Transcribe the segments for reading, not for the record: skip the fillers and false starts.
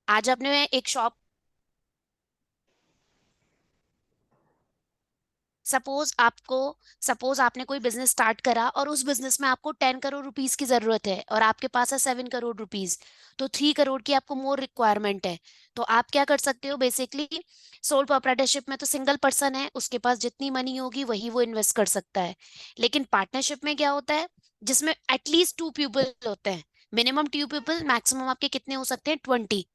आज आपने एक शॉप, सपोज आपको सपोज आपने कोई बिजनेस स्टार्ट करा और उस बिजनेस में आपको 10 करोड़ रुपीस की जरूरत है और आपके पास है 7 करोड़ रुपीस। तो 3 करोड़ की आपको मोर रिक्वायरमेंट है। तो आप क्या कर सकते हो बेसिकली, सोल प्रोप्राइटरशिप में तो सिंगल पर्सन है, उसके पास जितनी मनी होगी वही वो इन्वेस्ट कर सकता है। लेकिन पार्टनरशिप में क्या होता है, जिसमें एटलीस्ट 2 पीपल होते हैं। मिनिमम 2 पीपल, मैक्सिमम आपके कितने हो सकते हैं, 20।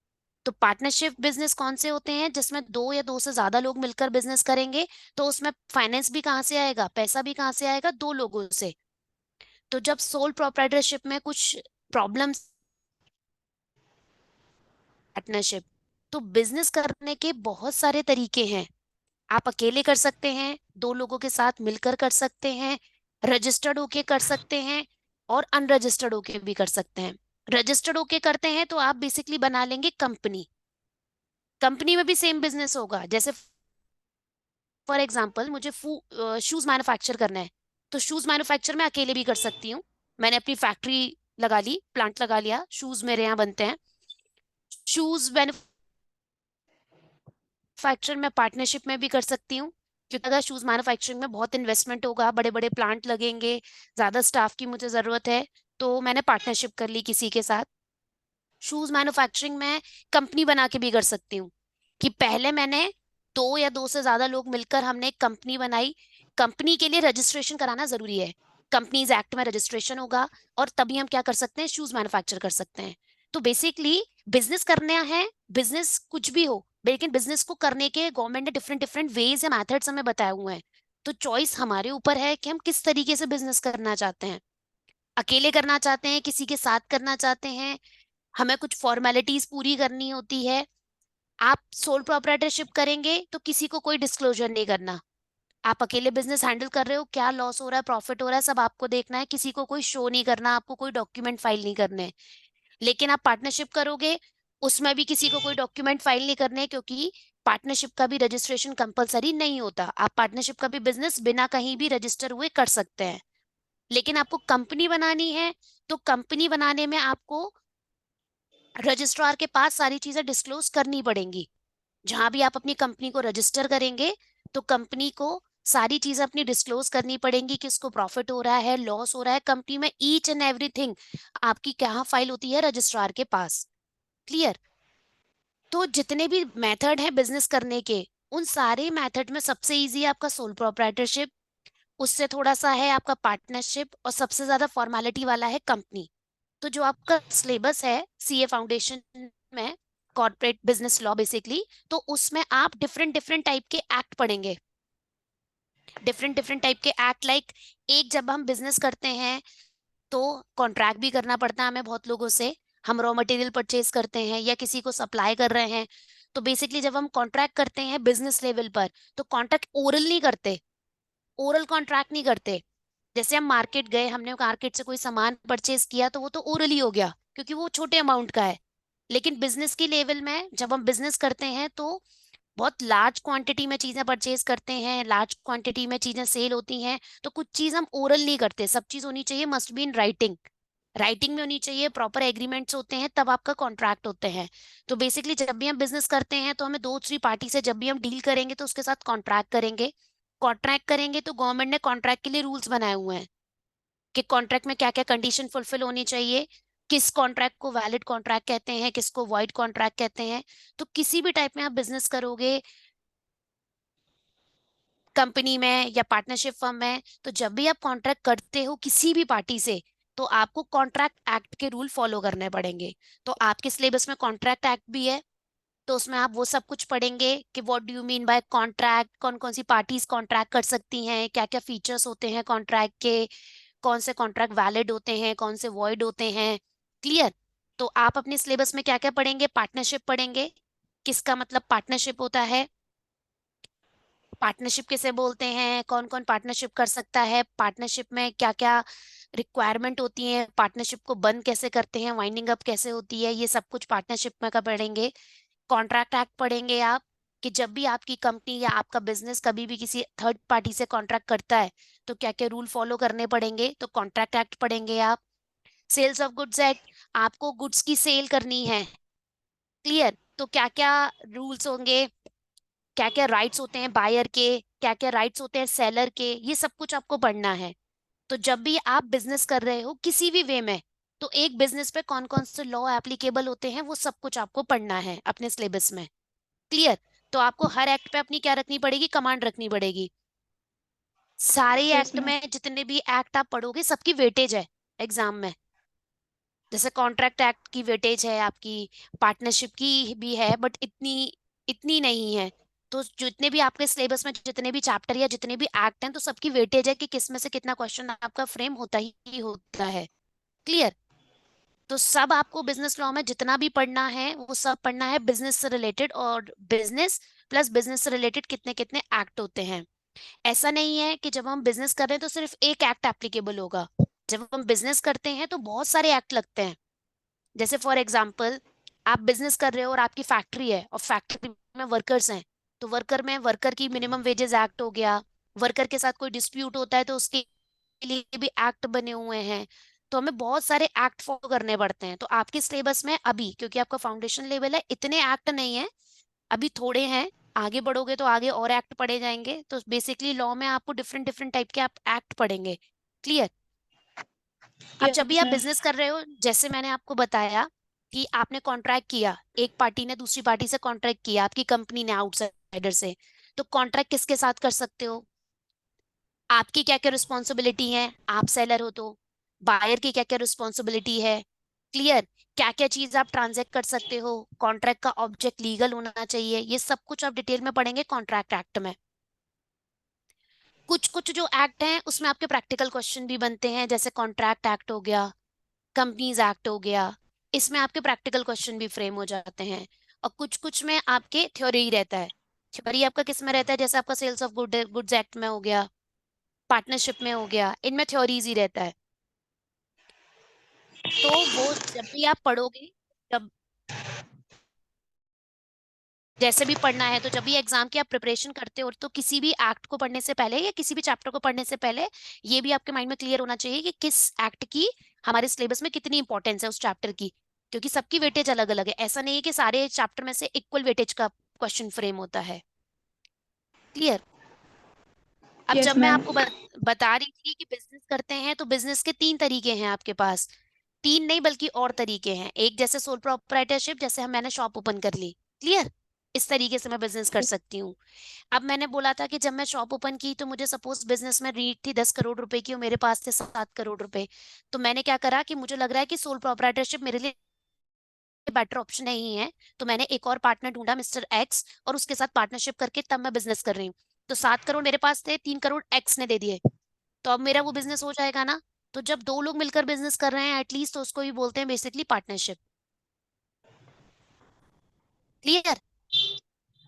तो पार्टनरशिप बिजनेस कौन से होते हैं, जिसमें दो या दो से ज्यादा लोग मिलकर बिजनेस करेंगे। तो उसमें फाइनेंस भी कहाँ से आएगा, पैसा भी कहाँ से आएगा, दो लोगों से। तो जब सोल प्रोप्राइटरशिप में कुछ प्रॉब्लम्स, पार्टनरशिप, तो बिजनेस करने के बहुत सारे तरीके हैं। आप अकेले कर सकते हैं, दो लोगों के साथ मिलकर कर सकते हैं, रजिस्टर्ड होके कर सकते हैं, और अनरजिस्टर्ड होके भी कर सकते हैं। रजिस्टर्ड होके करते हैं तो आप बेसिकली बना लेंगे कंपनी। कंपनी में भी सेम बिजनेस होगा, जैसे फॉर एग्जाम्पल मुझे शूज मैन्युफैक्चर करना है, तो शूज मैन्युफैक्चर मैं अकेले भी कर सकती हूँ। मैंने अपनी फैक्ट्री लगा ली, प्लांट लगा लिया, शूज मेरे यहाँ बनते हैं। शूज मैन्युफैक्चर मैं पार्टनरशिप में भी कर सकती हूँ, क्योंकि अगर शूज मैन्युफैक्चरिंग में बहुत इन्वेस्टमेंट होगा, बड़े बड़े प्लांट लगेंगे, ज्यादा स्टाफ की मुझे जरूरत है, तो मैंने पार्टनरशिप कर ली किसी के साथ। शूज मैन्युफैक्चरिंग में कंपनी बना के भी कर सकती हूँ, कि पहले मैंने दो या दो से ज्यादा लोग मिलकर हमने एक कंपनी बनाई। कंपनी के लिए रजिस्ट्रेशन कराना जरूरी है, कंपनीज एक्ट में रजिस्ट्रेशन होगा, और तभी हम क्या कर सकते हैं, शूज मैन्युफैक्चर कर सकते हैं। तो बेसिकली बिजनेस करना है, बिजनेस कुछ भी हो, लेकिन बिजनेस को करने के गवर्नमेंट ने डिफरेंट डिफरेंट वेज या मेथड्स हमें बताए हुए हैं। तो चॉइस हमारे ऊपर है कि हम किस तरीके से बिजनेस करना चाहते हैं। अकेले करना चाहते हैं, किसी के साथ करना चाहते हैं, हमें कुछ फॉर्मेलिटीज पूरी करनी होती है। आप सोल प्रोप्राइटरशिप करेंगे तो किसी को कोई डिस्क्लोजर नहीं करना। आप अकेले बिजनेस हैंडल कर रहे हो, क्या लॉस हो रहा है, प्रॉफिट हो रहा है, सब आपको देखना है, किसी को कोई शो नहीं करना, आपको कोई डॉक्यूमेंट फाइल नहीं करने। लेकिन आप पार्टनरशिप करोगे, उसमें भी किसी को कोई डॉक्यूमेंट फाइल नहीं करने, क्योंकि पार्टनरशिप का भी रजिस्ट्रेशन कंपलसरी नहीं होता। आप पार्टनरशिप का भी बिजनेस बिना कहीं भी रजिस्टर हुए कर सकते हैं। लेकिन आपको कंपनी बनानी है, तो कंपनी बनाने में आपको रजिस्ट्रार के पास सारी चीजें डिस्क्लोज करनी पड़ेंगी। जहां भी आप अपनी कंपनी को रजिस्टर करेंगे, तो कंपनी को सारी चीजें अपनी डिस्क्लोज करनी पड़ेंगी, किसको प्रॉफिट हो रहा है, लॉस हो रहा है कंपनी में, ईच एंड एवरीथिंग आपकी क्या फाइल होती है रजिस्ट्रार के पास। क्लियर। तो जितने भी मेथड है बिजनेस करने के, उन सारे मेथड में सबसे इजी है आपका सोल प्रोप्राइटरशिप, उससे थोड़ा सा है आपका पार्टनरशिप, और सबसे ज्यादा फॉर्मेलिटी वाला है कंपनी। तो जो आपका सिलेबस है सीए फाउंडेशन में, कॉर्पोरेट बिजनेस लॉ बेसिकली, तो उसमें आप डिफरेंट डिफरेंट टाइप के एक्ट पढ़ेंगे। डिफरेंट डिफरेंट टाइप के एक्ट, लाइक एक, जब हम बिजनेस करते हैं तो कॉन्ट्रैक्ट भी करना पड़ता है हमें बहुत लोगों से। हम रॉ मटेरियल परचेज करते हैं या किसी को सप्लाई कर रहे हैं, तो बेसिकली जब हम कॉन्ट्रैक्ट करते हैं बिजनेस लेवल पर, तो कॉन्ट्रैक्ट ओरल नहीं करते, ओरल कॉन्ट्रैक्ट नहीं करते। जैसे हम मार्केट गए, हमने मार्केट से कोई सामान परचेज किया, तो वो तो ओरली हो गया, क्योंकि वो छोटे अमाउंट का है। लेकिन बिजनेस की लेवल में जब हम बिजनेस करते हैं, तो बहुत लार्ज क्वांटिटी में चीजें परचेज करते हैं, लार्ज क्वांटिटी में चीजें सेल होती हैं, तो कुछ चीज हम ओरल नहीं करते, सब चीज होनी चाहिए, must be in writing. Writing में होनी चाहिए, प्रॉपर एग्रीमेंट्स होते हैं, तब आपका कॉन्ट्रैक्ट होते हैं। तो बेसिकली जब भी हम बिजनेस करते हैं, तो हमें दो थ्री पार्टी से जब भी हम डील करेंगे, तो उसके साथ कॉन्ट्रैक्ट करेंगे। कॉन्ट्रैक्ट करेंगे तो गवर्नमेंट ने कॉन्ट्रैक्ट के लिए रूल्स बनाए हुए हैं, कि कॉन्ट्रैक्ट में क्या क्या कंडीशन फुलफिल होनी चाहिए, किस कॉन्ट्रैक्ट को वैलिड कॉन्ट्रैक्ट कहते हैं, किसको वॉइड कॉन्ट्रैक्ट कहते हैं। तो किसी भी टाइप में आप बिजनेस करोगे, कंपनी में या पार्टनरशिप फर्म में, तो जब भी आप कॉन्ट्रैक्ट करते हो किसी भी पार्टी से, तो आपको कॉन्ट्रैक्ट एक्ट के रूल फॉलो करने पड़ेंगे। तो आपके सिलेबस में कॉन्ट्रैक्ट एक्ट भी है, तो उसमें आप वो सब कुछ पढ़ेंगे कि what do you mean by contract, कौन कौन सी पार्टीज कॉन्ट्रैक्ट कर सकती हैं, क्या क्या फीचर्स होते हैं कॉन्ट्रैक्ट के, कौन से कॉन्ट्रैक्ट वैलिड होते हैं, कौन से वॉइड होते हैं। क्लियर। तो आप अपने सिलेबस में क्या क्या पढ़ेंगे, पार्टनरशिप पढ़ेंगे, किसका मतलब पार्टनरशिप होता है, पार्टनरशिप किसे बोलते हैं, कौन कौन पार्टनरशिप कर सकता है, पार्टनरशिप में क्या क्या रिक्वायरमेंट होती है, पार्टनरशिप को बंद कैसे करते हैं, वाइंडिंग अप कैसे होती है, ये सब कुछ पार्टनरशिप में का पढ़ेंगे। कॉन्ट्रैक्ट एक्ट पढ़ेंगे आप, कि जब भी आपकी कंपनी या आपका बिजनेस कभी भी किसी थर्ड पार्टी से कॉन्ट्रैक्ट करता है, तो क्या क्या रूल फॉलो करने पड़ेंगे, तो कॉन्ट्रैक्ट एक्ट पढ़ेंगे आप। सेल्स ऑफ गुड्स एक्ट, आपको गुड्स की सेल करनी है, क्लियर? तो क्या क्या रूल्स होंगे, क्या क्या राइट्स होते हैं बायर के, क्या क्या राइट्स होते हैं सेलर के, ये सब कुछ आपको पढ़ना है। तो जब भी आप बिजनेस कर रहे हो किसी भी वे में, तो एक बिजनेस पे कौन कौन से लॉ एप्लीकेबल होते हैं वो सब कुछ आपको पढ़ना है अपने सिलेबस में। क्लियर? तो आपको हर एक्ट पे अपनी क्या रखनी पड़ेगी, कमांड रखनी पड़ेगी। सारे यस एक्ट मैम। में जितने भी एक्ट आप पढ़ोगे सबकी वेटेज है एग्जाम में। जैसे कॉन्ट्रैक्ट एक्ट की वेटेज है आपकी, पार्टनरशिप की भी है, बट इतनी इतनी नहीं है। तो जितने भी आपके सिलेबस में जितने भी चैप्टर या जितने भी एक्ट हैं, तो सबकी वेटेज है कि किस में से कितना क्वेश्चन आपका फ्रेम होता ही होता है। क्लियर? तो सब आपको बिजनेस लॉ में जितना भी पढ़ना है वो सब पढ़ना है बिजनेस से रिलेटेड, और बिजनेस प्लस बिजनेस से रिलेटेड कितने कितने एक्ट होते हैं। ऐसा नहीं है कि जब हम बिजनेस कर रहे हैं तो सिर्फ एक एक्ट एप्लीकेबल होगा। जब हम बिजनेस करते हैं तो बहुत सारे एक्ट लगते हैं। जैसे फॉर एग्जाम्पल, आप बिजनेस कर रहे हो और आपकी फैक्ट्री है और फैक्ट्री में वर्कर्स हैं, तो वर्कर में वर्कर की मिनिमम वेजेस एक्ट हो गया। वर्कर के साथ कोई डिस्प्यूट होता है तो उसके लिए भी एक्ट बने हुए हैं। तो हमें बहुत सारे एक्ट फॉलो करने पड़ते हैं। तो आपके सिलेबस में अभी, क्योंकि आपका फाउंडेशन लेवल है, इतने एक्ट नहीं है, अभी थोड़े हैं। आगे बढ़ोगे तो आगे और एक्ट पढ़े जाएंगे। तो बेसिकली लॉ में आपको डिफरेंट डिफरेंट टाइप के आप एक्ट पढ़ेंगे। क्लियर? अब जब भी यस आप मैम। बिजनेस कर रहे हो, जैसे मैंने आपको बताया कि आपने कॉन्ट्रैक्ट किया, एक पार्टी ने दूसरी पार्टी से कॉन्ट्रैक्ट किया, आपकी कंपनी ने आउटसाइडर से, तो कॉन्ट्रैक्ट किसके साथ कर सकते हो, आपकी क्या क्या रिस्पॉन्सिबिलिटी है, आप सेलर हो तो बायर की क्या क्या रिस्पॉन्सिबिलिटी है। क्लियर? क्या क्या चीज आप ट्रांजैक्ट कर सकते हो, कॉन्ट्रैक्ट का ऑब्जेक्ट लीगल होना चाहिए, ये सब कुछ आप डिटेल में पढ़ेंगे कॉन्ट्रैक्ट एक्ट में। कुछ कुछ जो एक्ट हैं उसमें आपके प्रैक्टिकल क्वेश्चन भी बनते हैं, जैसे कॉन्ट्रैक्ट एक्ट हो गया, कंपनीज एक्ट हो गया, इसमें आपके प्रैक्टिकल क्वेश्चन भी फ्रेम हो जाते हैं। और कुछ कुछ में आपके थ्योरी ही रहता है। थ्योरी आपका किस में रहता है, जैसे आपका सेल्स ऑफ गुड्स एक्ट में हो गया, पार्टनरशिप में हो गया, इनमें थ्योरीज ही रहता है। तो वो जब भी आप पढ़ोगे, जब जैसे भी पढ़ना है, तो जब भी एग्जाम की आप प्रिपरेशन करते हो, तो किसी भी एक्ट को पढ़ने से पहले या किसी भी चैप्टर को पढ़ने से पहले ये भी आपके माइंड में क्लियर होना चाहिए कि किस एक्ट की हमारे सिलेबस में कितनी इंपॉर्टेंस है उस चैप्टर की। क्योंकि सबकी वेटेज अलग अलग है, ऐसा नहीं है कि सारे चैप्टर में से इक्वल वेटेज का क्वेश्चन फ्रेम होता है। क्लियर? अब यस जब मैं मैम। आपको बता रही थी कि बिजनेस करते हैं, तो बिजनेस के तीन तरीके हैं आपके पास। तीन नहीं बल्कि और तरीके हैं। एक जैसे सोल प्रोप्राइटरशिप, जैसे हम मैंने शॉप ओपन कर ली। क्लियर? इस तरीके से मैं बिजनेस कर सकती हूँ। अब मैंने बोला था कि जब मैं शॉप ओपन की तो मुझे सपोज बिजनेस में रीड थी 10 करोड़ रुपए की और मेरे पास थे 7 करोड़ रुपए। तो मैंने क्या करा कि मुझे लग रहा है कि सोल प्रोप्राइटरशिप मेरे लिए बेटर ऑप्शन नहीं है। तो मैंने एक और पार्टनर ढूंढा, मिस्टर एक्स, और उसके साथ पार्टनरशिप करके तब मैं बिजनेस कर रही हूँ। तो 7 करोड़ मेरे पास थे, 3 करोड़ एक्स ने दे दिए, तो अब मेरा वो बिजनेस हो जाएगा ना। तो जब दो लोग मिलकर बिजनेस कर रहे हैं एटलीस्ट, तो उसको ही बोलते हैं बेसिकली पार्टनरशिप। क्लियर?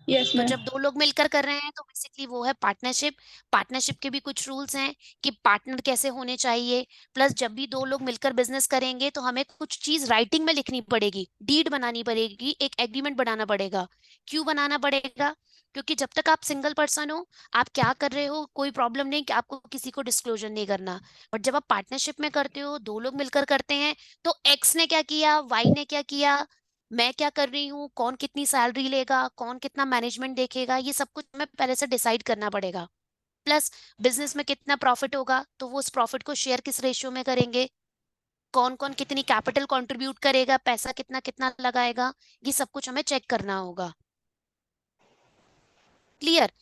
यस तो मैम। जब दो लोग मिलकर कर रहे हैं तो बेसिकली वो है पार्टनरशिप। पार्टनरशिप के भी कुछ रूल्स हैं कि पार्टनर कैसे होने चाहिए। प्लस जब भी दो लोग मिलकर बिजनेस करेंगे तो हमें कुछ चीज राइटिंग में लिखनी पड़ेगी, डीड बनानी पड़ेगी, एक एग्रीमेंट बनाना पड़ेगा। क्यों बनाना पड़ेगा? क्योंकि जब तक आप सिंगल पर्सन हो, आप क्या कर रहे हो कोई प्रॉब्लम नहीं कि आपको किसी को डिस्क्लोजर नहीं करना। बट जब आप पार्टनरशिप में करते हो, दो लोग मिलकर करते हैं, तो एक्स ने क्या किया, वाई ने क्या किया, मैं क्या कर रही हूँ, कौन कितनी सैलरी लेगा, कौन कितना मैनेजमेंट देखेगा, ये सब कुछ हमें पहले से डिसाइड करना पड़ेगा। प्लस बिजनेस में कितना प्रॉफिट होगा तो वो उस प्रॉफिट को शेयर किस रेशियो में करेंगे, कौन कौन कितनी कैपिटल कंट्रीब्यूट करेगा, पैसा कितना कितना लगाएगा, ये सब कुछ हमें चेक करना होगा। क्लियर?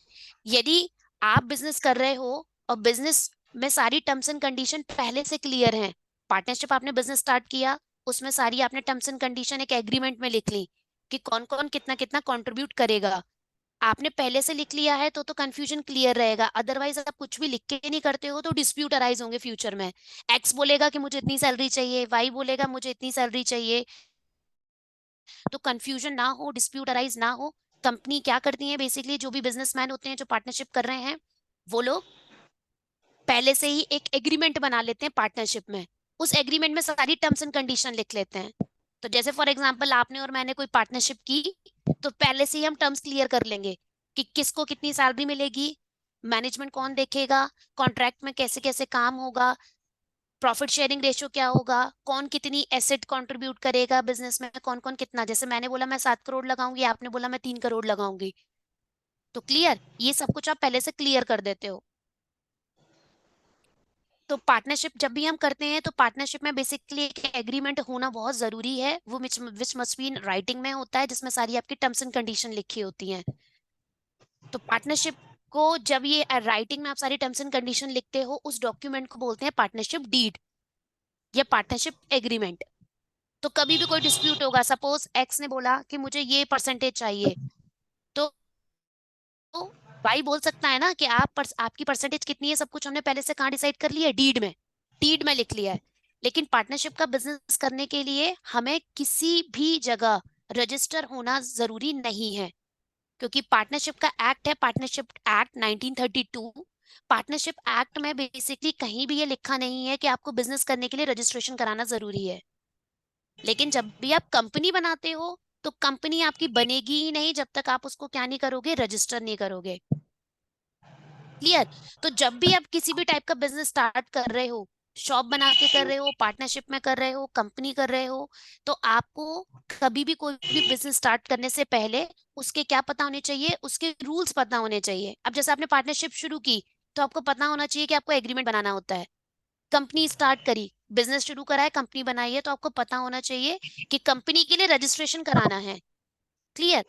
यदि आप बिजनेस कर रहे हो और बिजनेस में सारी टर्म्स एंड कंडीशन पहले से क्लियर हैं, पार्टनरशिप आपने बिजनेस स्टार्ट किया, उसमें सारी आपने टर्म्स एंड कंडीशन एक एग्रीमेंट में लिख ली कि कौन कौन कितना कितना कंट्रीब्यूट करेगा, आपने पहले से लिख लिया है, तो कंफ्यूजन क्लियर रहेगा। अदरवाइज आप कुछ भी लिख के नहीं करते हो तो डिस्प्यूट अराइज होंगे फ्यूचर में। एक्स बोलेगा कि मुझे इतनी सैलरी चाहिए, वाई बोलेगा मुझे इतनी सैलरी चाहिए, तो कंफ्यूजन ना हो, डिस्प्यूट अराइज ना हो। कंपनी क्या करती है बेसिकली, जो भी बिजनेसमैन होते हैं जो पार्टनरशिप कर रहे हैं, वो लोग पहले से ही एक एग्रीमेंट बना लेते हैं पार्टनरशिप में। उस एग्रीमेंट में सारी टर्म्स एंड कंडीशन लिख लेते हैं। तो जैसे फॉर एग्जांपल आपने और मैंने कोई पार्टनरशिप की, तो पहले से ही हम टर्म्स क्लियर कर लेंगे कि किसको कितनी सैलरी मिलेगी, मैनेजमेंट कौन देखेगा, कॉन्ट्रैक्ट में कैसे कैसे काम होगा, प्रॉफिट शेयरिंग रेशियो क्या होगा, कौन कितनी एसेट कंट्रीब्यूट करेगा बिजनेस में, कौन कौन कितना, जैसे मैंने बोला मैं 7 करोड़ लगाऊंगी, आपने बोला मैं 3 करोड़ लगाऊंगी, तो क्लियर, ये सब कुछ आप पहले से क्लियर कर देते हो। तो पार्टनरशिप जब भी हम करते हैं तो पार्टनरशिप में बेसिकली एक एग्रीमेंट होना बहुत जरूरी है, वो which must be in writing में होता है, जिसमें सारी आपकी टर्म्स एंड कंडीशन लिखी होती हैं। तो पार्टनरशिप को जब ये राइटिंग में आप सारी टर्म्स एंड कंडीशन लिखते हो, उस डॉक्यूमेंट को बोलते हैं पार्टनरशिप डीड या पार्टनरशिप एग्रीमेंट। तो कभी भी कोई डिस्प्यूट होगा, सपोज एक्स ने बोला कि मुझे ये परसेंटेज चाहिए, तो वाई बोल सकता है ना कि आपकी परसेंटेज कितनी है, सब कुछ हमने पहले से कहाँ डिसाइड कर लिया है, डीड में, डीड में लिख लिया है। लेकिन पार्टनरशिप का बिजनेस करने के लिए हमें किसी भी जगह रजिस्टर होना जरूरी नहीं है, क्योंकि पार्टनरशिप का एक्ट है, पार्टनरशिप एक्ट 1932। पार्टनरशिप एक्ट में बेसिकली कहीं भी ये लिखा नहीं है कि आपको बिजनेस करने के लिए रजिस्ट्रेशन कराना जरूरी है। लेकिन जब भी आप कंपनी बनाते हो, तो कंपनी आपकी बनेगी ही नहीं जब तक आप उसको क्या नहीं करोगे, रजिस्टर नहीं करोगे। क्लियर। तो जब भी आप किसी भी टाइप का बिजनेस स्टार्ट कर रहे हो, शॉप बना के कर रहे हो, पार्टनरशिप में कर रहे हो, कंपनी कर रहे हो, तो आपको कभी भी कोई भी बिजनेस स्टार्ट करने से पहले उसके क्या पता होने चाहिए, उसके रूल्स पता होने चाहिए। अब जैसे आपने पार्टनरशिप शुरू की, तो आपको पता होना चाहिए कि आपको एग्रीमेंट बनाना होता है। कंपनी स्टार्ट करी, बिजनेस शुरू करा है, कंपनी बनाई है, तो आपको पता होना चाहिए कि कंपनी के लिए रजिस्ट्रेशन कराना है। क्लियर।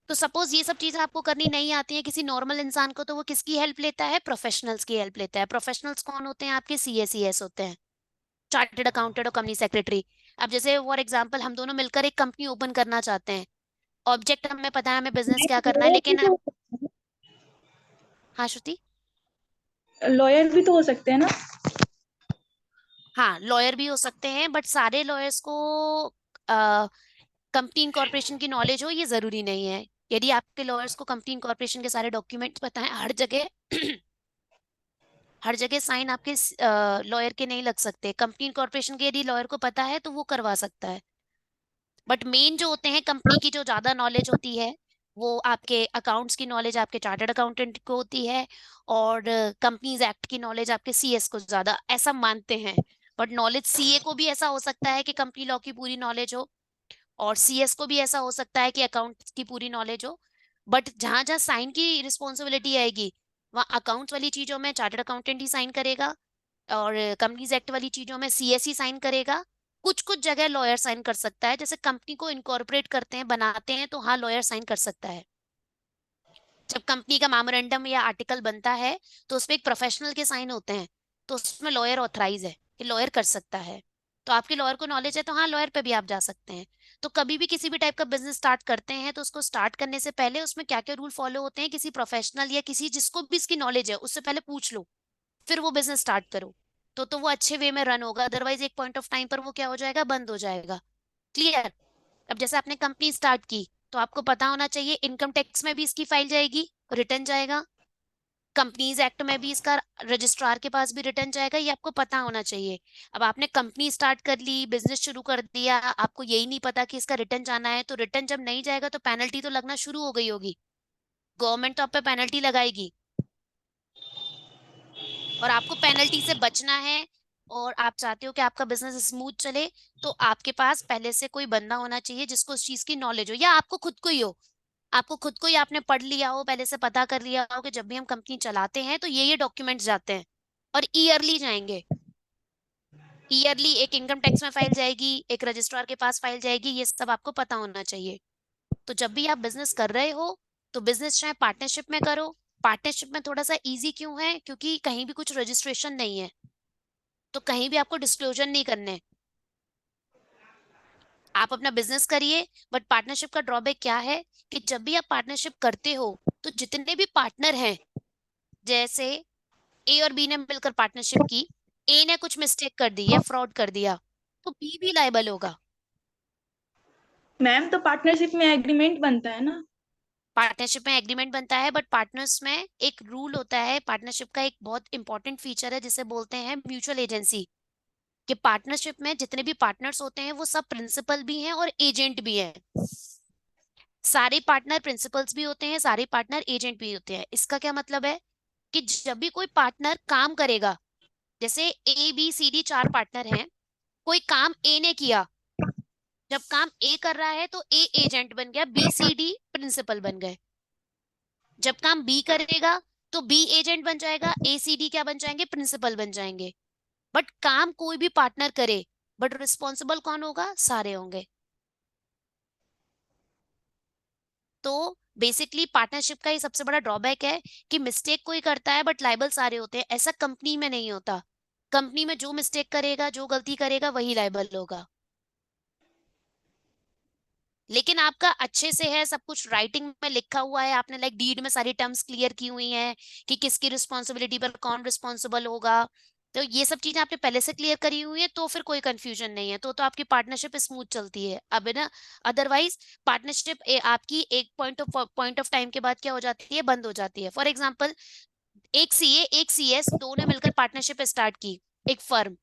तो सपोज ये सब चीजें आपको करनी नहीं आती है किसी नॉर्मल इंसान को, तो वो किसकी हेल्प लेता है, प्रोफेशनल्स की हेल्प लेता है। प्रोफेशनल्स कौन होते हैं, आपके सीएसीएस होते हैं, चार्टर्ड अकाउंटेंट और कंपनी सेक्रेटरी। अब जैसे फॉर एग्जांपल हम दोनों मिलकर एक कंपनी ओपन करना चाहते हैं, ऑब्जेक्ट हमें पता है, हमें बिजनेस क्या करना है, लेकिन हाँ श्रुति। लॉयर भी तो हो सकते हैं ना। हाँ लॉयर भी हो सकते हैं, बट सारे लॉयर्स को कंपनी इनकॉर्पोरेशन की नॉलेज हो ये जरूरी नहीं है। यदि आपके लॉयर्स को कंपनी इनकॉर्पोरेशन के सारे डॉक्यूमेंट्स पता है, हर जगह हर जगह साइन आपके लॉयर के नहीं लग सकते। कंपनी इनकॉर्पोरेशन के यदि लॉयर को पता है तो वो करवा सकता है। बट मेन जो होते हैं कंपनी की, जो ज्यादा नॉलेज होती है, वो आपके अकाउंट्स की नॉलेज आपके चार्टर्ड अकाउंटेंट को होती है, और कंपनीज एक्ट की नॉलेज आपके सीएस को ज्यादा, ऐसा मानते हैं। बट नॉलेज सीए को भी ऐसा हो सकता है कि कंपनी लॉ की पूरी नॉलेज हो, और सीएस को भी ऐसा हो सकता है कि अकाउंट्स की पूरी नॉलेज हो। बट जहां जहां साइन की रिस्पॉन्सिबिलिटी आएगी, वहाँ अकाउंट्स वाली चीजों में चार्टर्ड अकाउंटेंट ही साइन करेगा, और कंपनीज एक्ट वाली चीजों में सीएस ही साइन करेगा। कुछ कुछ जगह लॉयर साइन कर सकता है, जैसे कंपनी को इनकॉर्पोरेट करते हैं, बनाते हैं, तो हाँ लॉयर साइन कर सकता है। जब कंपनी का मेमोरेंडम या आर्टिकल बनता है, तो उसमें एक प्रोफेशनल के साइन होते हैं, तो उसमें लॉयर ऑथराइज है कि लॉयर कर सकता है। तो आपके लॉयर को नॉलेज है तो हाँ लॉयर पे भी आप जा सकते हैं। तो कभी भी किसी भी टाइप का बिजनेस स्टार्ट करते हैं, तो उसको स्टार्ट करने से पहले उसमें क्या क्या रूल फॉलो होते हैं, किसी प्रोफेशनल या किसी जिसको भी इसकी नॉलेज है उससे पहले पूछ लो, फिर वो बिजनेस स्टार्ट करो। तो वो अच्छे वे में रन होगा, अदरवाइज एक पॉइंट ऑफ टाइम पर वो क्या हो जाएगा, बंद हो जाएगा। क्लियर। अब जैसे आपने कंपनी स्टार्ट की, तो आपको पता होना चाहिए इनकम टैक्स में भी इसकी फाइल जाएगी, रिटर्न जाएगा, कंपनीज एक्ट में भी इसका रजिस्ट्रार के पास भी रिटर्न जाएगा, ये आपको पता होना चाहिए। अब आपने कंपनी स्टार्ट कर ली, बिजनेस शुरू कर दिया, आपको यही नहीं पता कि इसका रिटर्न जाना है, तो रिटर्न जब नहीं जाएगा तो पेनल्टी तो लगना शुरू हो गई होगी, गवर्नमेंट तो आप पे पेनल्टी लगाएगी, और आपको पेनल्टी से बचना है, और आप चाहते हो कि आपका बिजनेस स्मूथ चले, तो आपके पास पहले से कोई बंदा होना चाहिए जिसको उस चीज की नॉलेज हो, या आपको खुद को ही हो, आपको खुद को ही आपने पढ़ लिया हो, पहले से पता कर लिया हो कि जब भी हम कंपनी चलाते हैं तो ये डॉक्यूमेंट्स जाते हैं, और ईयरली जाएंगे। ईयरली एक इनकम टैक्स में फाइल जाएगी, एक रजिस्ट्रार के पास फाइल जाएगी, ये सब आपको पता होना चाहिए। तो जब भी आप बिजनेस कर रहे हो, तो बिजनेस चाहे पार्टनरशिप में करो। पार्टनरशिप में थोड़ा सा इजी क्यों है, क्योंकि कहीं भी कुछ रजिस्ट्रेशन नहीं है, तो कहीं भी आपको डिस्क्लोजर नहीं करने। आप अपना बिजनेस करिए, बट पार्टनरशिप का ड्रॉबैक क्या है, कि जब भी आप पार्टनरशिप करते हो, तो जितने भी पार्टनर हैं, जैसे ए और बी ने मिलकर पार्टनरशिप की, ए ने कुछ मिस्टेक कर दी या फ्रॉड कर दिया, तो बी भी लायबल होगा। मैम तो पार्टनरशिप में एग्रीमेंट बनता है ना। पार्टनरशिप में एग्रीमेंट बनता है, बट पार्टनर्स में एक रूल होता है, पार्टनरशिप का एक बहुत इंपॉर्टेंट फीचर है जिसे बोलते हैं म्यूचुअल एजेंसी। कि पार्टनरशिप में जितने भी पार्टनर्स होते हैं वो सब प्रिंसिपल भी हैं और एजेंट भी हैं। सारे पार्टनर प्रिंसिपल्स भी होते हैं, सारे पार्टनर एजेंट भी होते हैं। इसका क्या मतलब है, कि जब भी कोई पार्टनर काम करेगा, जैसे A B C D 4 partner हैं, कोई काम ए ने किया, जब काम ए कर रहा है तो ए एजेंट बन गया, बी सी डी प्रिंसिपल बन गए। जब काम बी करेगा तो बी एजेंट बन जाएगा, ए सी डी क्या बन जाएंगे, प्रिंसिपल बन जाएंगे। बट काम कोई भी पार्टनर करे, बट रिस्पॉन्सिबल कौन होगा, सारे होंगे। तो बेसिकली पार्टनरशिप का ये सबसे बड़ा ड्रॉबैक है कि मिस्टेक कोई करता है बट लाइबल सारे होते हैं। ऐसा कंपनी में नहीं होता। कंपनी में जो मिस्टेक करेगा, जो गलती करेगा, वही लाइबल होगा। लेकिन आपका अच्छे से है, सब कुछ राइटिंग में लिखा हुआ है, आपने लाइक डीड में सारी टर्म्स क्लियर की हुई हैं कि किसकी रिस्पॉन्सिबिलिटी पर कौन रिस्पॉन्सिबल होगा, तो ये सब चीजें आपने पहले से क्लियर करी हुई है, तो फिर कोई कंफ्यूजन नहीं है, तो आपकी पार्टनरशिप स्मूथ चलती है अब है ना। अदरवाइज पार्टनरशिप आपकी एक पॉइंट ऑफ टाइम के बाद क्या हो जाती है, बंद हो जाती है। फॉर एग्जाम्पल, एक सीए एक सीएस, दो ने मिलकर पार्टनरशिप स्टार्ट की, एक फर्म।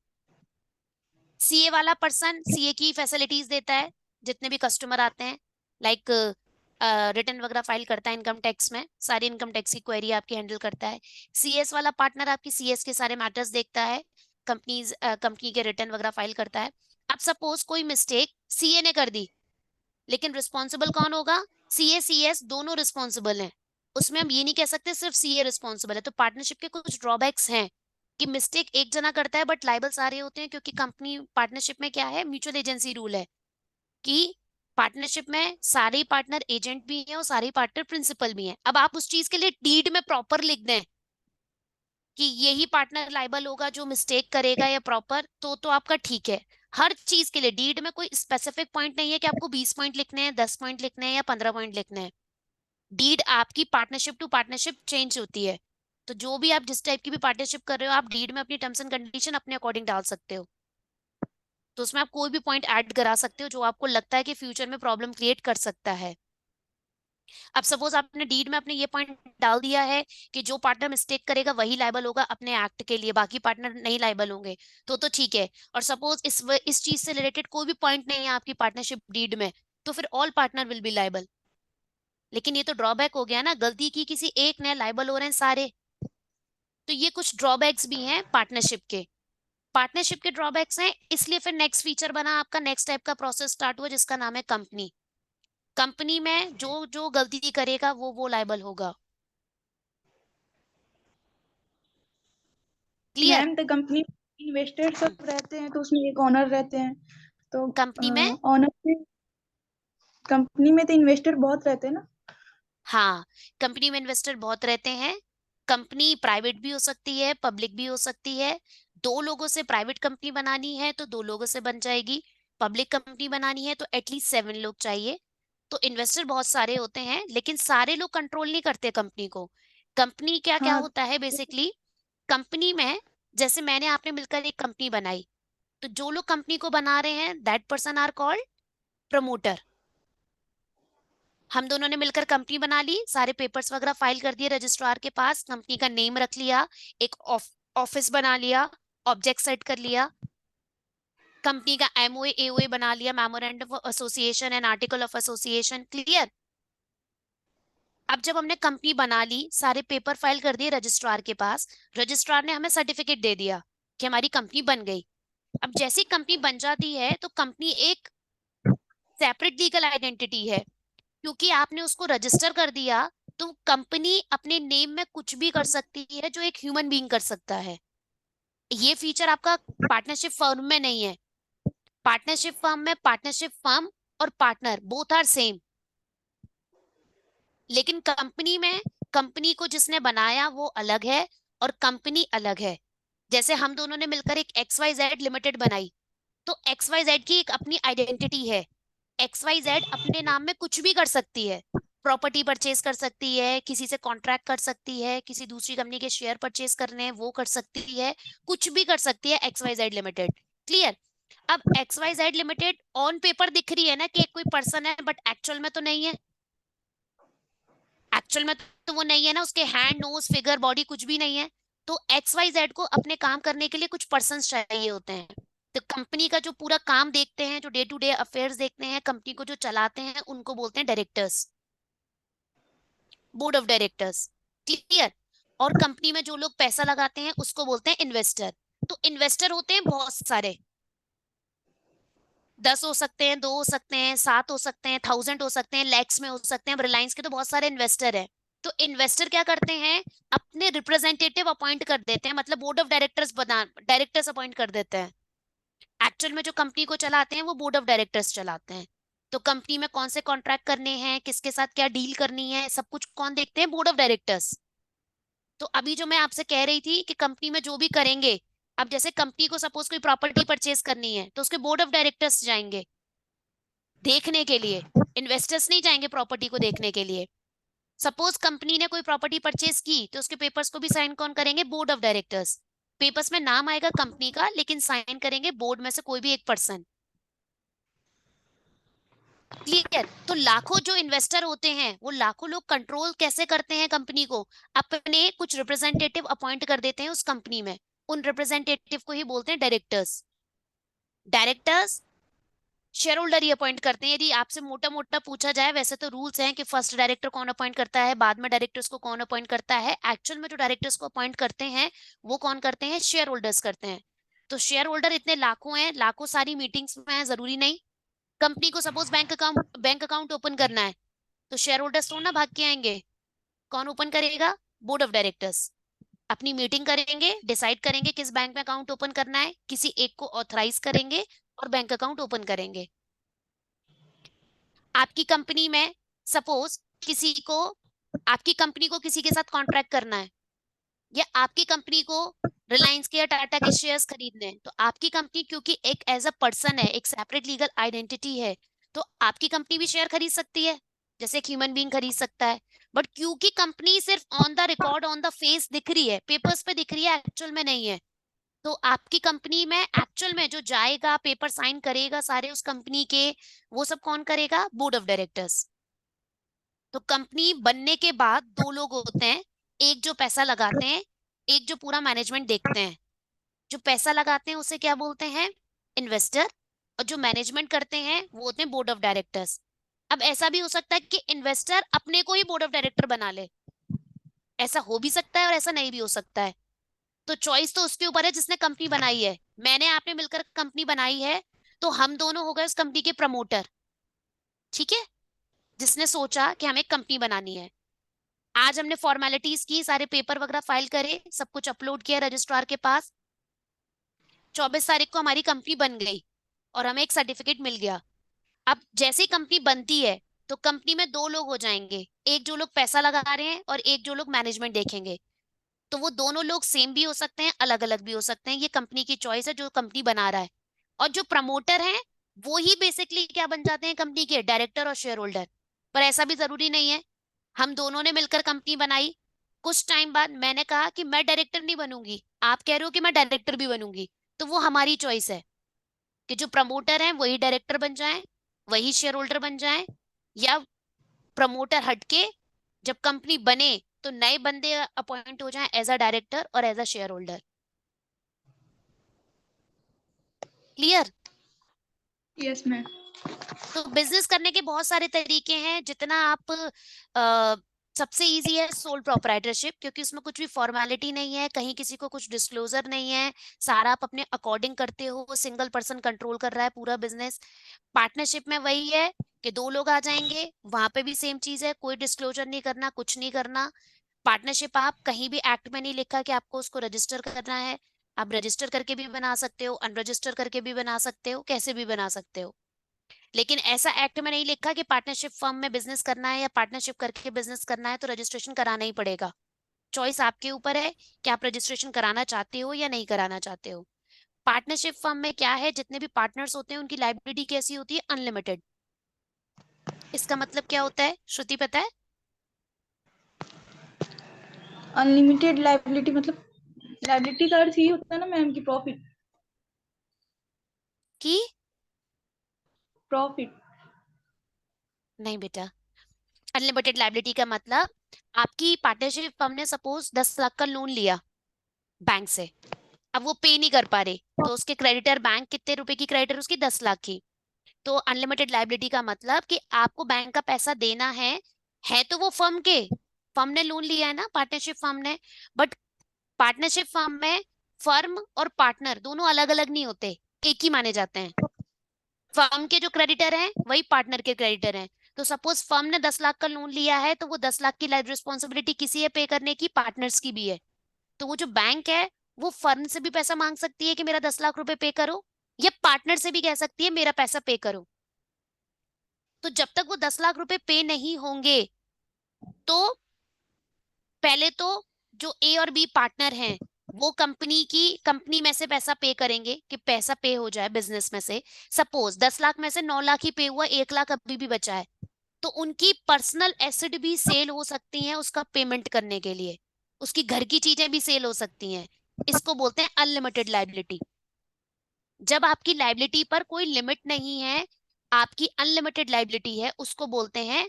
सीए वाला पर्सन सीए की फैसिलिटीज देता है, जितने भी कस्टमर आते हैं, लाइक रिटर्न वगैरह फाइल करता है इनकम टैक्स में, सारी इनकम टैक्स की क्वेरी आपकी हैंडल करता है। सीएस वाला पार्टनर आपकी सीएस के सारे मैटर्स देखता है, कंपनी के रिटर्न वगैरह फाइल करता है। अब सपोज कोई मिस्टेक सीए ने कर दी, लेकिन रिस्पॉन्सिबल कौन होगा, सीए सीएस दोनों रिस्पॉन्सिबल हैं। उसमें हम ये नहीं कह सकते सिर्फ सीए रिस्पॉन्सिबल है। तो पार्टनरशिप के कुछ ड्रॉबैक्स हैं कि मिस्टेक एक जना करता है बट लाइबल सारे होते हैं, क्योंकि कंपनी पार्टनरशिप में क्या है, म्यूचुअल एजेंसी रूल है कि पार्टनरशिप में सारे पार्टनर एजेंट भी हैं और सारे पार्टनर प्रिंसिपल भी हैं। अब आप उस चीज के लिए डीड में प्रॉपर लिख दें कि यही पार्टनर लाइबल होगा जो मिस्टेक करेगा या प्रॉपर, तो आपका ठीक है। हर चीज के लिए डीड में कोई स्पेसिफिक पॉइंट नहीं है कि आपको 20 पॉइंट लिखने हैं, 10 पॉइंट लिखने हैं या 15 पॉइंट लिखने हैं। डीड आपकी पार्टनरशिप टू पार्टनरशिप चेंज होती है। तो जो भी आप जिस टाइप की भी पार्टनरशिप कर रहे हो, आप डीड में अपनी टर्म्स एंड कंडीशन अपने अकॉर्डिंग डाल सकते हो। तो उसमें आप कोई भी पॉइंट ऐड करा सकते हो जो आपको लगता है कि फ्यूचर में प्रॉब्लम क्रिएट कर सकता है। अब सपोज आपने डीड में अपने ये पॉइंट डाल दिया है कि जो पार्टनर मिस्टेक करेगा वही लायबल होगा अपने एक्ट के लिए, बाकी पार्टनर नहीं लायबल होंगे, तो ठीक है। और सपोज इस चीज से रिलेटेड कोई भी पॉइंट नहीं है आपकी पार्टनरशिप डीड में, तो फिर all partner will be liable. लेकिन ये तो ड्रॉबैक हो गया ना, गलती की किसी एक ने, लायबल हो रहे हैं सारे। तो ये कुछ ड्रॉबैक्स भी हैं पार्टनरशिप के। पार्टनरशिप के ड्रॉबैक्स हैं, इसलिए फिर नेक्स्ट फीचर बना आपका, नेक्स्ट टाइप का प्रोसेस स्टार्ट हुआ जिसका नाम है कंपनी। कंपनी में जो जो गलती करेगा वो लायबल होगा। क्लियर। मैम तो कंपनी इन्वेस्टर सब रहते हैं तो उसमें एक ऑनर रहते हैं, तो कंपनी में, ऑनर से कंपनी में तो इन्वेस्टर बहुत रहते हैं ना। हाँ, कंपनी में इन्वेस्टर बहुत रहते हैं। कंपनी प्राइवेट भी हो सकती है, पब्लिक भी हो सकती है। दो लोगों से प्राइवेट कंपनी बनानी है तो दो लोगों से बन जाएगी। पब्लिक कंपनी बनानी है तो एटलीस्ट 7 लोग चाहिए। तो इन्वेस्टर बहुत सारे होते हैं, लेकिन सारे लोग कंट्रोल नहीं करते कंपनी को। कंपनी क्या क्या हाँ। होता है बेसिकली, कंपनी में जैसे मैंने आपने मिलकर एक कंपनी बनाई, तो जो लोग कंपनी को बना रहे हैं that person are called promoter. हम दोनों ने मिलकर कंपनी बना ली, सारे पेपर्स वगैरह फाइल कर दिए रजिस्ट्रार के पास, कंपनी का नेम रख लिया, एक ऑफिस बना लिया, ऑब्जेक्ट सेट कर लिया, कंपनी का एमओए एओए बना लिया, memorandum of association and article of association. Clear. अब जब हमने कंपनी बना ली, सारे पेपर फाइल कर दिए रजिस्ट्रार के पास, रजिस्ट्रार ने हमें सर्टिफिकेट दे दिया कि हमारी कंपनी बन गई। अब जैसी कंपनी बन जाती है तो कंपनी एक सेपरेट लीगल आइडेंटिटी है, क्योंकि आपने उसको रजिस्टर कर दिया। तो कंपनी अपने नेम में कुछ भी कर सकती है जो एक ह्यूमन बीइंग कर सकता है। ये फीचर आपका पार्टनरशिप फर्म में नहीं है। पार्टनरशिप फर्म में पार्टनरशिप फर्म और पार्टनर बोथ आर सेम, लेकिन कंपनी में कंपनी को जिसने बनाया वो अलग है और कंपनी अलग है। जैसे हम दोनों ने मिलकर एक एक्स वाई जेड लिमिटेड बनाई, तो एक्स वाई जेड की एक अपनी आइडेंटिटी है। एक्स वाई जेड अपने नाम में कुछ भी कर सकती है, प्रॉपर्टी परचेज कर सकती है, किसी से कॉन्ट्रैक्ट कर सकती है, किसी दूसरी कंपनी के शेयर परचेज करने हैं वो कर सकती है, कुछ भी कर सकती है X Y Z limited. Clear. अब X Y Z limited on paper दिख रही है ना कि एक कोई पर्सन है, बट एक्चुअल में तो नहीं है। एक्चुअल में तो वो नहीं है ना, उसके हैंड नोज फिगर बॉडी कुछ भी नहीं है। तो एक्स वाई जेड को अपने काम करने के लिए कुछ पर्सन चाहिए होते हैं। तो कंपनी का जो पूरा काम देखते हैं, जो डे टू डे अफेयर्स देखते हैं, कंपनी को जो चलाते हैं, उनको बोलते हैं directors, board of directors. Clear. और कंपनी में जो लोग पैसा लगाते हैं उसको बोलते हैं इन्वेस्टर। तो इन्वेस्टर होते हैं बहुत सारे, 10 हो सकते हैं, 2 हो सकते हैं, 7 हो सकते हैं, 1000 हो सकते हैं, लैक्स में हो सकते हैं। अब रिलायंस के तो बहुत सारे इन्वेस्टर है। तो इन्वेस्टर क्या करते हैं, अपने रिप्रेजेंटेटिव अपॉइंट कर देते हैं, मतलब बोर्ड ऑफ डायरेक्टर्स बना, डायरेक्टर्स अपॉइंट कर देते हैं। एक्चुअल में जो कंपनी को चलाते हैं वो बोर्ड ऑफ डायरेक्टर्स चलाते हैं। तो कंपनी में कौन से कॉन्ट्रैक्ट करने हैं, किसके साथ क्या डील करनी है, सब कुछ कौन देखते हैं, बोर्ड ऑफ डायरेक्टर्स। तो अभी जो मैं आपसे कह रही थी कि कंपनी में जो भी करेंगे, अब जैसे कंपनी को सपोज कोई प्रॉपर्टी परचेज करनी है तो उसके बोर्ड ऑफ डायरेक्टर्स जाएंगे देखने के लिए, इन्वेस्टर्स नहीं जाएंगे प्रॉपर्टी को देखने के लिए। सपोज कंपनी ने कोई प्रॉपर्टी परचेज की तो उसके पेपर्स को भी साइन कौन करेंगे, बोर्ड ऑफ डायरेक्टर्स। पेपर्स में नाम आएगा कंपनी का, लेकिन साइन करेंगे बोर्ड में से कोई भी एक पर्सन। क्लियर? तो लाखों जो इन्वेस्टर होते हैं वो लाखों लोग कंट्रोल कैसे करते हैं कंपनी को, अपने कुछ रिप्रेजेंटेटिव अपॉइंट कर देते हैं उस कंपनी में। उन रिप्रेजेंटेटिव को ही बोलते हैं डायरेक्टर्स। डायरेक्टर्स शेयर होल्डर ही अपॉइंट करते हैं। यदि आपसे मोटा मोटा पूछा जाए, वैसे तो रूल्स हैं कि फर्स्ट डायरेक्टर कौन अपॉइंट करता है, बाद में डायरेक्टर्स को कौन अपॉइंट करता है। एक्चुअल में जो डायरेक्टर्स को अपॉइंट करते हैं वो कौन करते हैं, शेयर होल्डर्स करते हैं। तो शेयर होल्डर इतने लाखों हैं, लाखों सारी मीटिंग्स में है, जरूरी नहीं। कंपनी को सपोज बैंक अकाउंट ओपन करना है तो शेयर होल्डर्स थोड़ा ना भाग के आएंगे। कौन ओपन करेगा, बोर्ड ऑफ डायरेक्टर्स। अपनी मीटिंग करेंगे, डिसाइड करेंगे किस बैंक में अकाउंट ओपन करना है, किसी एक को ऑथराइज करेंगे और बैंक अकाउंट ओपन करेंगे। आपकी कंपनी में सपोज किसी को, आपकी कंपनी को किसी के साथ कॉन्ट्रैक्ट करना है, या आपकी कंपनी को रिलायंस के या टाटा के शेयर्स खरीदने हैं, तो आपकी कंपनी क्योंकि एक एज अ पर्सन है, एक सेपरेट लीगल आइडेंटिटी है, तो आपकी कंपनी भी शेयर खरीद सकती है जैसे एक ह्यूमन बीइंग खरीद सकता है। बट क्योंकि कंपनी सिर्फ on the record, on the face दिख रही है, पेपर्स पे दिख रही है, एक्चुअल में नहीं है, तो आपकी कंपनी में एक्चुअल में जो जाएगा, पेपर साइन करेगा सारे उस कंपनी के, वो सब कौन करेगा, बोर्ड ऑफ डायरेक्टर्स। तो कंपनी बनने के बाद दो लोग होते हैं, एक जो पैसा लगाते हैं, एक जो पूरा मैनेजमेंट देखते हैं। जो पैसा लगाते हैं उसे क्या बोलते हैं, इन्वेस्टर। और जो मैनेजमेंट करते हैं वो होते हैं बोर्ड ऑफ डायरेक्टर्स। अब ऐसा भी हो सकता है कि इन्वेस्टर अपने को ही बोर्ड ऑफ डायरेक्टर बना ले, ऐसा हो भी सकता है और ऐसा नहीं भी हो सकता है। तो चॉइस तो उसके ऊपर है जिसने कंपनी बनाई है। मैंने आपने मिलकर कंपनी बनाई है, तो हम दोनों हो गए उस कंपनी के प्रमोटर। ठीक है, जिसने सोचा कि हमें एक कंपनी बनानी है। आज हमने फॉर्मेलिटीज की, सारे पेपर वगैरह फाइल करे, सब कुछ अपलोड किया रजिस्ट्रार के पास। 24 तारीख को हमारी कंपनी बन गई और हमें एक सर्टिफिकेट मिल गया। अब जैसे ही कंपनी बनती है तो कंपनी में दो लोग हो जाएंगे, एक जो लोग पैसा लगा रहे हैं और एक जो लोग मैनेजमेंट देखेंगे। तो वो दोनों लोग सेम भी हो सकते हैं, अलग अलग भी हो सकते हैं, ये कंपनी की चॉइस है जो कंपनी बना रहा है। और जो प्रमोटर हैं वो ही बेसिकली क्या बन जाते हैं, कंपनी के डायरेक्टर और शेयर होल्डर। पर ऐसा भी जरूरी नहीं है। हम दोनों ने मिलकर कंपनी बनाई, कुछ टाइम बाद मैंने कहा कि मैं डायरेक्टर नहीं बनूंगी, आप कह रहे हो कि मैं डायरेक्टर भी बनूंगी, तो वो हमारी चॉइस है कि जो प्रमोटर हैं वही डायरेक्टर बन जाएं, वही शेयर होल्डर बन जाएं, या प्रमोटर हटके जब कंपनी बने तो नए बंदे अपॉइंट हो जाएं एज अ डायरेक्टर और as a shareholder. Clear? Yes ma'am. तो बिजनेस करने के बहुत सारे तरीके हैं, जितना आप सबसे इजी है सोल प्रोप्राइटरशिप, क्योंकि उसमें कुछ भी फॉर्मेलिटी नहीं है, कहीं किसी को कुछ डिस्क्लोजर नहीं है, सारा आप अपने अकॉर्डिंग करते हो, सिंगल पर्सन कंट्रोल कर रहा है पूरा बिजनेस। पार्टनरशिप में वही है कि दो लोग आ जाएंगे, वहां पे भी सेम चीज है, कोई डिस्क्लोजर नहीं करना, कुछ नहीं करना। पार्टनरशिप आप कहीं भी एक्ट में नहीं लिखा कि आपको उसको रजिस्टर करना है। आप रजिस्टर करके भी बना सकते हो, अनरजिस्टर करके भी बना सकते हो, कैसे भी बना सकते हो। लेकिन ऐसा एक्ट में नहीं लिखा कि पार्टनरशिप फर्म में बिजनेस करना है या पार्टनरशिप करके बिजनेस करना है तो रजिस्ट्रेशन कराना ही पड़ेगा। चॉइस आपके ऊपर है कि आप रजिस्ट्रेशन कराना चाहते हो या नहीं कराना चाहते हो। पार्टनरशिप फर्म में क्या है, जितने भी पार्टनर्स होते हैं उनकी लाइबिलिटी कैसी होती है, अनलिमिटेड। इसका मतलब क्या होता है, श्रुति पता है? अनलिमिटेड लाइबिलिटी मतलब, लाइबिलिटी का अर्थ ही होता है ना मैम की प्रॉफिट। कि प्रॉफिट। नहीं बेटा, अनलिमिटेड लाइबिलिटी का मतलब, आपकी पार्टनरशिप फर्म ने सपोज 10 लाख का लोन लिया बैंक से, अब वो पे नहीं कर पा रहे, तो उसके क्रेडिटर बैंक कितने रुपए की क्रेडिटर, उसकी 10 लाख की। तो अनलिमिटेड लाइबिलिटी का मतलब कि आपको बैंक का पैसा देना है तो वो फर्म ने लोन लिया है ना, पार्टनरशिप फर्म ने। बट पार्टनरशिप फर्म में फर्म और पार्टनर दोनों अलग अलग नहीं होते, एक ही माने जाते हैं। फर्म के जो क्रेडिटर हैं वही पार्टनर के क्रेडिटर हैं। तो सपोज फर्म ने 10 लाख का लोन लिया है, तो वो 10 लाख की लाइफ रिस्पॉन्सिबिलिटी किसी है पे करने की, पार्टनर्स की भी है। तो वो जो बैंक है वो फर्म से भी पैसा मांग सकती है कि मेरा 10 लाख रुपए पे करो, या पार्टनर से भी कह सकती है मेरा पैसा पे करो। तो जब तक वो 10 लाख रुपए पे नहीं होंगे, तो पहले तो जो ए और बी पार्टनर हैं वो कंपनी में से पैसा पे करेंगे कि पैसा पे हो जाए बिजनेस में से। सपोज 10 लाख में से 9 लाख ही पे हुआ, 1 लाख अभी भी बचा है, तो उनकी पर्सनल एसेट भी सेल हो सकती हैं उसका पेमेंट करने के लिए, उसकी घर की चीजें भी सेल हो सकती हैं। इसको बोलते हैं अनलिमिटेड लाइबिलिटी। जब आपकी लाइबिलिटी पर कोई लिमिट नहीं है, आपकी अनलिमिटेड लाइबिलिटी है, उसको बोलते हैं,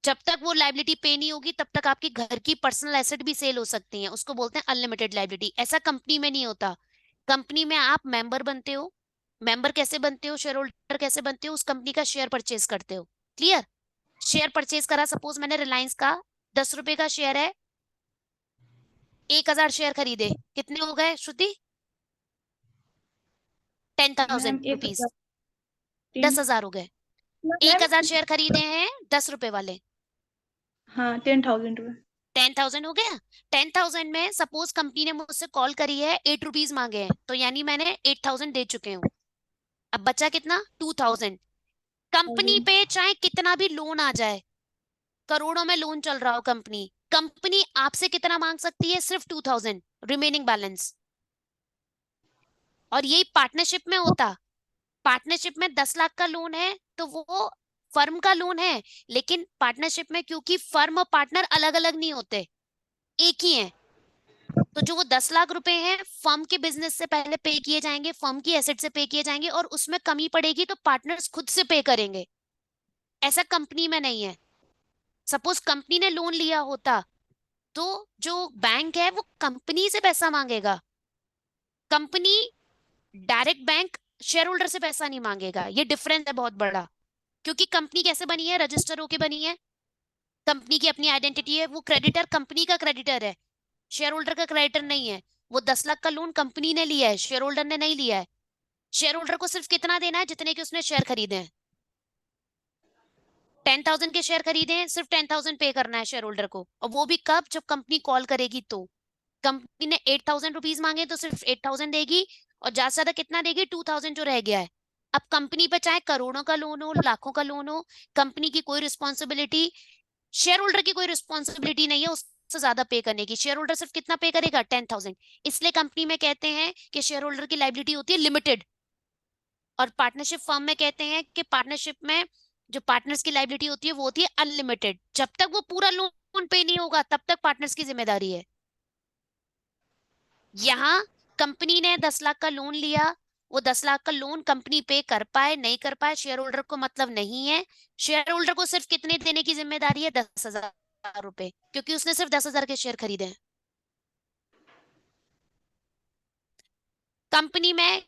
जब तक वो लाइबिलिटी पे नहीं होगी तब तक आपकी घर की पर्सनल एसेट भी सेल हो सकती हैं, उसको बोलते हैं अनलिमिटेड लाइबिलिटी। ऐसा कंपनी में नहीं होता। कंपनी में आप मेंबर बनते हो। मेंबर कैसे बनते हो, शेयर होल्डर कैसे बनते हो, उस कंपनी का शेयर परचेज करते हो। क्लियर? शेयर परचेज करा, सपोज मैंने रिलायंस का 10 रुपए का शेयर है, 1,000 शेयर खरीदे, कितने हो गए श्रुति? टेन मैम थाउजेंड एक रुपीज हजार 10। 10,000 हो गए। एक मैम हजार शेयर खरीदे हैं 10 रुपए वाले, हाँ 10,000 रुपये। 10,000 हो गया। 10,000 में सपोज कंपनी ने मुझसे कॉल करी है, 8 रुपीज मांगे हैं, तो यानी मैंने 8,000 दे चुके हूँ। अब बचा कितना? 2,000। कंपनी 1000। पे चाहे कितना भी लोन आ जाए, करोड़ों में लोन चल रहा हो, कंपनी कंपनी आपसे कितना मांग सकती है? सिर्फ 2,000 रिमेनिंग बैलेंस। और यही पार्टनरशिप में होता। पार्टनरशिप में 10 लाख का लोन है तो वो फर्म का लोन है, लेकिन पार्टनरशिप में क्योंकि फर्म और पार्टनर अलग अलग नहीं होते, एक ही है, तो जो वो 10 लाख रुपए हैं फर्म के बिजनेस से पहले पे किए जाएंगे, फर्म की एसेट से पे किए जाएंगे, और उसमें कमी पड़ेगी तो पार्टनर्स खुद से पे करेंगे। ऐसा कंपनी में नहीं है। सपोज कंपनी ने लोन लिया होता तो जो बैंक है वो कंपनी से पैसा मांगेगा। Company direct bank share holder से पैसा नहीं मांगेगा, ये डिफरेंस है बहुत बड़ा। क्योंकि कंपनी कैसे बनी है? रजिस्टर होके बनी है, कंपनी की अपनी आइडेंटिटी है, वो क्रेडिटर कंपनी का क्रेडिटर है, शेयर होल्डर का क्रेडिटर नहीं है। वो 10 लाख का लोन कंपनी ने लिया है, शेयर होल्डर ने नहीं लिया है। शेयर होल्डर को सिर्फ कितना देना है? जितने के उसने शेयर खरीदे हैं। 10,000 के शेयर खरीदे हैं, सिर्फ 10,000 पे करना है शेयर होल्डर को, और वो भी कब? जब कंपनी कॉल करेगी तो। कंपनी ने 8,000 रुपीज मांगे तो सिर्फ 8,000 देगी, और ज्यादा से ज्यादा कितना देगी? 2,000 जो रह गया है। अब कंपनी पे चाहे करोड़ों का लोन हो, लाखों का लोन हो, कंपनी की कोई रिस्पॉन्सिबिलिटी, शेयर होल्डर की कोई रिस्पॉन्सिबिलिटी नहीं है उससे ज्यादा पे करने की। शेयर होल्डर सिर्फ कितना पे करेगा? 10,000। इसलिए कंपनी में कहते हैं कि शेयर होल्डर की लाइबिलिटी होती है लिमिटेड, और पार्टनरशिप फर्म में कहते हैं कि पार्टनरशिप में जो पार्टनर्स की लाइबिलिटी होती है वो होती है अनलिमिटेड। जब तक वो पूरा लोन पे नहीं होगा तब तक पार्टनर्स की जिम्मेदारी है। यहाँ कंपनी ने 10 लाख का लोन लिया, वो 10 लाख का लोन कंपनी पे कर पाए नहीं कर पाए शेयर होल्डर को मतलब नहीं है। शेयर होल्डर को सिर्फ कितने देने की जिम्मेदारी है? 10,000 रुपए, क्योंकि उसने सिर्फ 10,000 के शेयर खरीदे हैं। कंपनी में